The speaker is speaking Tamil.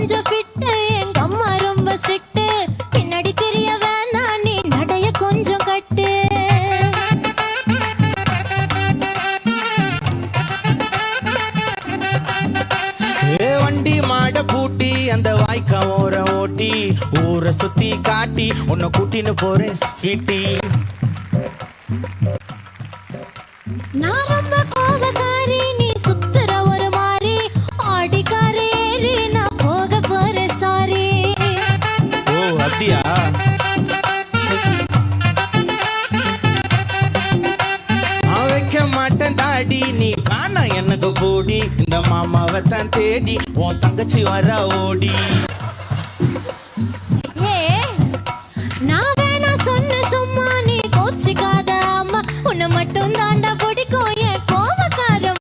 கொஞ்சம் ஃபிட்டு எங்க அம்மா ரொம்ப ஸ்ட்ரிக்ட் பின்னாடி தெரிய வேணா நீ நடைய கொஞ்சம் கட்டு வண்டி மாட பூட்டி அந்த வாய்க்கா ஓர ஓட்டி ஊரை சுத்தி காட்டி உன்னை கூட்டின்னு போறேன் ஸ்வீட்டி நான் ரொம்ப கோபக்காரி நீ சுத்துற ஒரு மாதிரி ஆடிக்கார ஏறி நான் போக போறேன் சாரி ஓ அப்படியா வைக்க மாட்டேன் தாடி நீ வேணா எனக்கு போடி இந்த மாமாவை தான் தேடி உன் தங்கச்சி வர ஓடி ஏ நான்